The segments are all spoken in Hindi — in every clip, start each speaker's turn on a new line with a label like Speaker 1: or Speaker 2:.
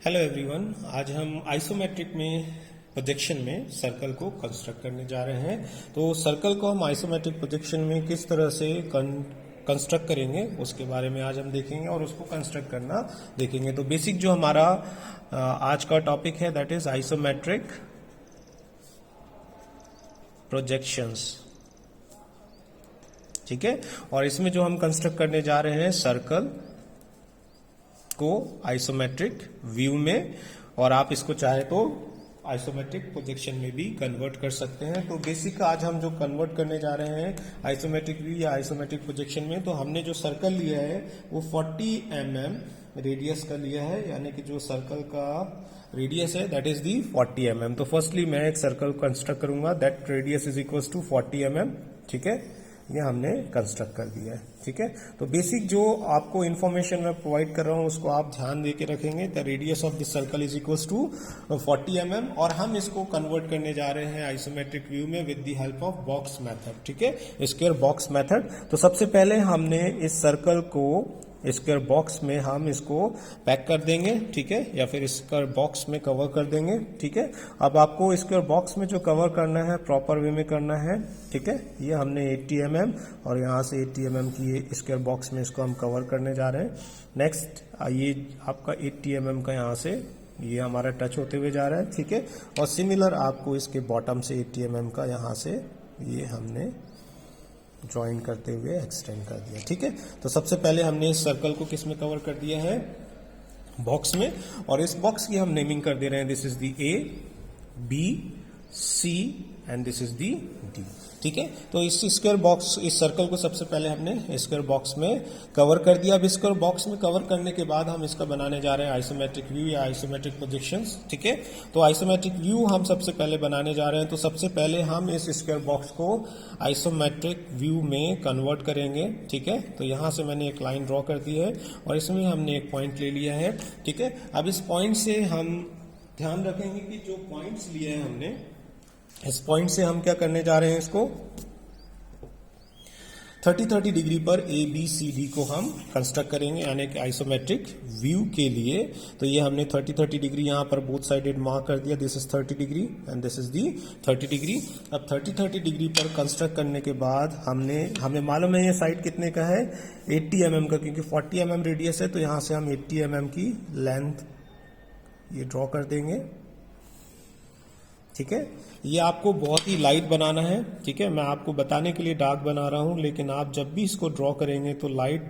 Speaker 1: हेलो एवरीवन, आज हम आइसोमेट्रिक में प्रोजेक्शन में सर्कल को कंस्ट्रक्ट करने जा रहे हैं। तो सर्कल को हम आइसोमेट्रिक प्रोजेक्शन में किस तरह से कंस्ट्रक्ट करेंगे उसके बारे में आज हम देखेंगे और उसको कंस्ट्रक्ट करना देखेंगे। तो बेसिक जो हमारा आज का टॉपिक है दैट इज आइसोमेट्रिक प्रोजेक्शंस, ठीक है। और इसमें जो हम कंस्ट्रक्ट करने जा रहे हैं सर्कल को आइसोमेट्रिक व्यू में, और आप इसको चाहे तो आइसोमेट्रिक प्रोजेक्शन में भी कन्वर्ट कर सकते हैं। तो बेसिक आज हम जो कन्वर्ट करने जा रहे हैं आइसोमेट्रिक व्यू या आइसोमेट्रिक प्रोजेक्शन में, तो हमने जो सर्कल लिया है वो 40 mm रेडियस का लिया है, यानी कि जो सर्कल का रेडियस है दैट इज दी 40 mm। तो फर्स्टली मैं एक सर्कल कंस्ट्रक्ट करूंगा that radius is equal to 40 mm, ठीक है। ये हमने कंस्ट्रक्ट कर दिया है, ठीक है। तो बेसिक जो आपको इन्फॉर्मेशन मैं प्रोवाइड कर रहा हूं उसको आप ध्यान देके रखेंगे। The radius of this circle is equal to 40 mm, और हम इसको कन्वर्ट करने जा रहे हैं आइसोमेट्रिक व्यू में with the help of box method, ठीक है, स्क्वायर बॉक्स मेथड। तो सबसे पहले हमने इस सर्कल को स्क्वायर बॉक्स में हम इसको पैक कर देंगे, ठीक है, या फिर स्क्वायर बॉक्स में कवर कर देंगे, ठीक है। अब आपको स्क्वायर बॉक्स में जो कवर करना है प्रॉपर वे में करना है, ठीक है। ये हमने 80 mm और यहाँ से 80 mm की ये स्क्वायर बॉक्स में इसको हम कवर करने जा रहे हैं। नेक्स्ट ये आपका 80 mm का यहाँ से ये हमारा टच होते हुए जा रहा है, ठीक है। और सिमिलर आपको इसके बॉटम से 80 mm का यहाँ से ये हमने ज्वाइन करते हुए एक्सटेंड कर दिया, ठीक है। तो सबसे पहले हमने इस सर्कल को किस में कवर कर दिया है, बॉक्स में, और इस बॉक्स की हम नेमिंग कर दे रहे हैं this is the A, B, C and this is the D, ठीक है। तो इस स्क्वायर बॉक्स, इस सर्कल को सबसे पहले हमने स्क्वायर बॉक्स में कवर कर दिया। अब स्क्वायर बॉक्स में कवर करने के बाद हम इसका बनाने जा रहे हैं आइसोमेट्रिक व्यू या आइसोमेट्रिक प्रोजेक्शंस, ठीक है। तो आइसोमेट्रिक व्यू हम सबसे पहले बनाने जा रहे हैं। तो सबसे पहले हम इस स्क्वायर बॉक्स को आइसोमेट्रिक व्यू में कन्वर्ट करेंगे, ठीक है। तो यहां से मैंने एक लाइन ड्रॉ कर दी है और इसमें हमने एक पॉइंट ले लिया है, ठीक है। अब इस पॉइंट से हम ध्यान रखेंगे कि जो पॉइंट्स लिए हैं हमने, इस पॉइंट से हम क्या करने जा रहे हैं, इसको 30-30 डिग्री पर ए बी सी डी को हम कंस्ट्रक्ट करेंगे, यानी कि आइसोमेट्रिक व्यू के लिए। तो ये हमने 30-30 डिग्री यहाँ पर बोथ साइडेड मार्क कर दिया, this is 30 degree and this is the 30 degree. अब 30-30 डिग्री पर कंस्ट्रक्ट करने के बाद हमें मालूम है ये साइड कितने का है, 80 mm का, क्योंकि 40 mm रेडियस है। तो यहाँ से हम 80 mm की लेंथ ये ड्रॉ कर देंगे, ठीक है। ये आपको बहुत ही लाइट बनाना है, ठीक है। मैं आपको बताने के लिए डार्क बना रहा हूं, लेकिन आप जब भी इसको ड्रॉ करेंगे तो लाइट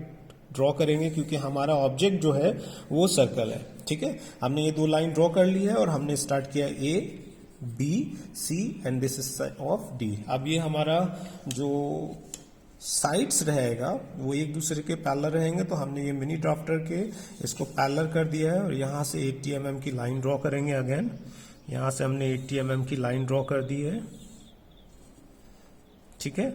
Speaker 1: ड्रॉ करेंगे, क्योंकि हमारा ऑब्जेक्ट जो है वो सर्कल है, ठीक है। हमने ये दो लाइन ड्रॉ कर ली है और हमने स्टार्ट किया A B C and this is of D. अब ये हमारा जो साइड्स रहेगा वो एक दूसरे के पैरेलल रहेंगे। तो हमने ये मिनी ड्राफ्टर के इसको पैरेलल कर दिया है और यहां से 80 mm की लाइन ड्रॉ करेंगे। अगेन यहां से हमने 80 mm की लाइन ड्रॉ कर दी है, ठीक है।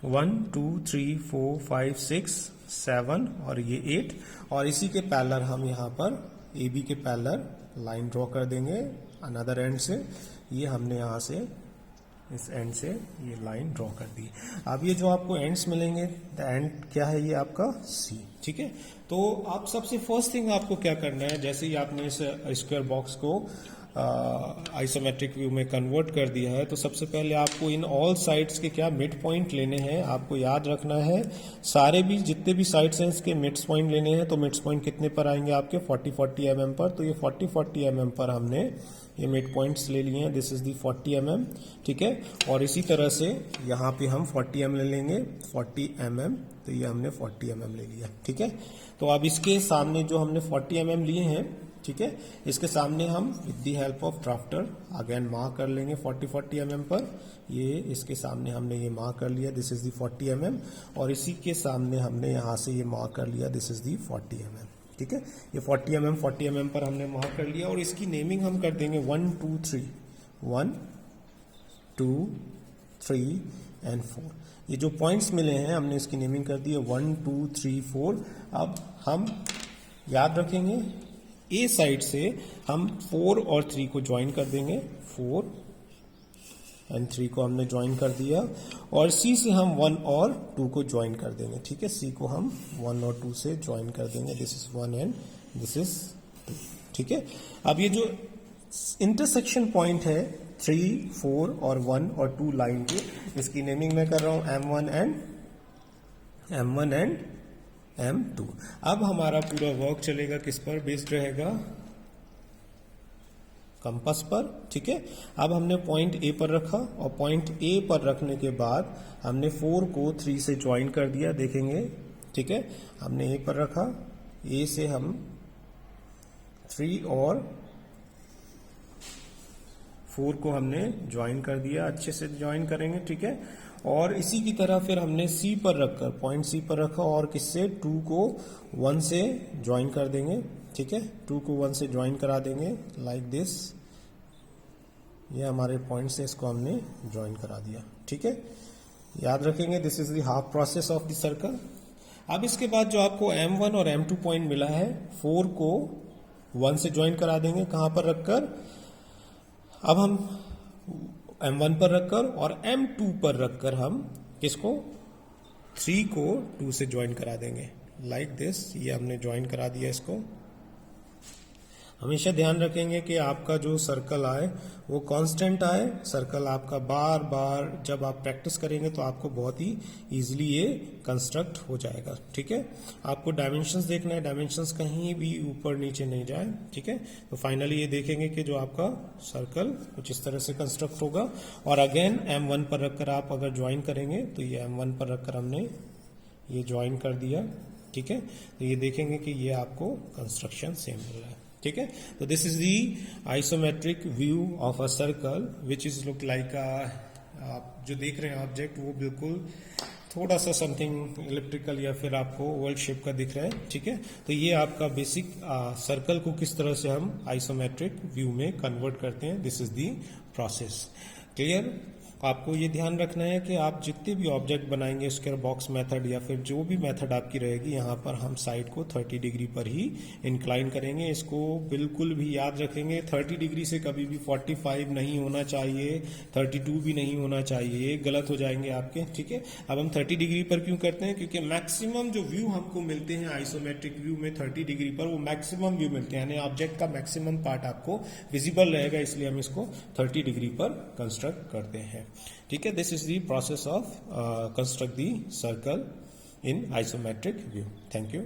Speaker 1: 1 2 3 4 5 6 7 और ये 8, और इसी के पैरेलल हम यहाँ पर ए बी के पैरेलल लाइन ड्रॉ कर देंगे अनदर एंड से। ये हमने यहाँ से इस एंड से ये लाइन ड्रॉ कर दी। अब ये जो आपको एंड्स मिलेंगे, द एंड क्या है, ये आपका सी, ठीक है। तो आप सबसे फर्स्ट थिंग आपको क्या करना है, जैसे ही आपने इस स्क्वायर बॉक्स को आइसोमेट्रिक व्यू में कन्वर्ट कर दिया है, तो सबसे पहले आपको इन ऑल साइड्स के क्या मिड पॉइंट लेने हैं। आपको याद रखना है सारे भी जितने भी साइड्स हैं इसके मिड्स पॉइंट लेने हैं। तो मिड्स पॉइंट कितने पर आएंगे आपके 40-40 mm पर। तो ये 40-40 mm पर हमने ये मिड पॉइंट्स ले लिए हैं, दिस इज दी 40 mm, ठीक है। और इसी तरह से यहाँ पे हम 40 mm ले लेंगे, 40 mm। तो ये हमने 40 mm ले लिया, ठीक है। तो अब इसके सामने जो हमने 40 mm लिए हैं, ठीक है, इसके सामने हम with the help of drafter again mark कर लेंगे 40-40 mm पर। ये इसके सामने हमने ये मार्क कर लिया, दिस इज दी 40 mm, और इसी के सामने हमने यहाँ से ये मार्क कर लिया, दिस इज दी 40 mm, ठीक है। ये 40 mm पर हमने मार्क कर लिया, और इसकी नेमिंग हम कर देंगे 1 2 3 1 2 3 एंड 4। ये जो पॉइंट्स मिले हैं हमने इसकी नेमिंग कर दी है 1 2 3 4। अब हम याद रखेंगे ए साइड से हम 4 और 3 को ज्वाइन कर देंगे, 4 एंड 3 को हमने ज्वाइन कर दिया, और सी से हम 1 और 2 को ज्वाइन कर देंगे, ठीक है। सी को हम 1 और 2 से ज्वाइन कर देंगे, this is 1 and this is 2, ठीक है। अब ये जो इंटरसेक्शन पॉइंट है 3, 4 और 1 और 2 लाइन के, इसकी नेमिंग मैं कर रहा हूं M1 एंड M2। अब हमारा पूरा वर्क चलेगा किस पर बेस्ड रहेगा, कंपास पर, ठीक है। अब हमने पॉइंट ए पर रखा और पॉइंट ए पर रखने के बाद हमने 4 को 3 से ज्वाइन कर दिया, देखेंगे, ठीक है। हमने ए पर रखा, ए से हम 3 और 4 को हमने ज्वाइन कर दिया, अच्छे से ज्वाइन करेंगे, ठीक है। और इसी की तरह फिर हमने सी पर रखकर, पॉइंट सी पर रखा और किससे 2 को 1 से ज्वाइन कर देंगे, ठीक है। 2 को 1 से ज्वाइन करा देंगे लाइक दिस, ये हमारे पॉइंट से इसको हमने ज्वाइन करा दिया, ठीक है। याद रखेंगे this is the half process of the circle. अब इसके बाद जो आपको M1 और M2 पॉइंट मिला है, 4 को 1 से ज्वाइन करा देंगे, कहां पर रखकर, अब हम M1 पर रखकर और M2 पर रखकर हम किसको 3 को 2 से ज्वाइन करा देंगे लाइक दिस, ये हमने ज्वाइन करा दिया इसको। हमेशा ध्यान रखेंगे कि आपका जो सर्कल आए वो कांस्टेंट आए, सर्कल आपका बार बार जब आप प्रैक्टिस करेंगे तो आपको बहुत ही इजीली ये कंस्ट्रक्ट हो जाएगा, ठीक है। आपको डायमेंशंस देखना है, डायमेंशंस कहीं भी ऊपर नीचे नहीं जाए, ठीक है। तो फाइनली ये देखेंगे कि जो आपका सर्कल कुछ इस तरह से कंस्ट्रक्ट होगा। और अगेन M1 पर रखकर आप अगर ज्वाइन करेंगे तो ये M1 पर रखकर हमने ये ज्वाइन कर दिया, ठीक है। तो ये देखेंगे कि ये आपको कंस्ट्रक्शन सेम मिल रहा है, ठीक है। तो this is the isometric view of a circle which is look like आप जो देख रहे हैं ऑब्जेक्ट वो बिल्कुल थोड़ा सा समथिंग इलेक्ट्रिकल या फिर आपको ओवल शेप का दिख रहा है, ठीक है। तो ये आपका बेसिक सर्कल को किस तरह से हम आइसोमेट्रिक व्यू में कन्वर्ट करते हैं, this is the process. Clear. आपको ये ध्यान रखना है कि आप जितने भी ऑब्जेक्ट बनाएंगे, स्क्वायर बॉक्स मेथड या फिर जो भी मेथड आपकी रहेगी, यहाँ पर हम साइड को 30 डिग्री पर ही इंक्लाइन करेंगे। इसको बिल्कुल भी याद रखेंगे, 30 डिग्री से कभी भी 45 नहीं होना चाहिए, 32 भी नहीं होना चाहिए, गलत हो जाएंगे आपके, ठीक है। अब हम 30 डिग्री पर क्यों करते हैं, क्योंकि मैक्सिमम जो व्यू हमको मिलते हैं आइसोमेट्रिक व्यू में 30 डिग्री पर, वो मैक्सिमम व्यू मिलते हैं, यानी ऑब्जेक्ट का मैक्सिमम पार्ट आपको विजिबल रहेगा, इसलिए हम इसको 30 डिग्री पर कंस्ट्रक्ट करते हैं, ठीक है। This is the process of construct the circle in isometric view. Thank you.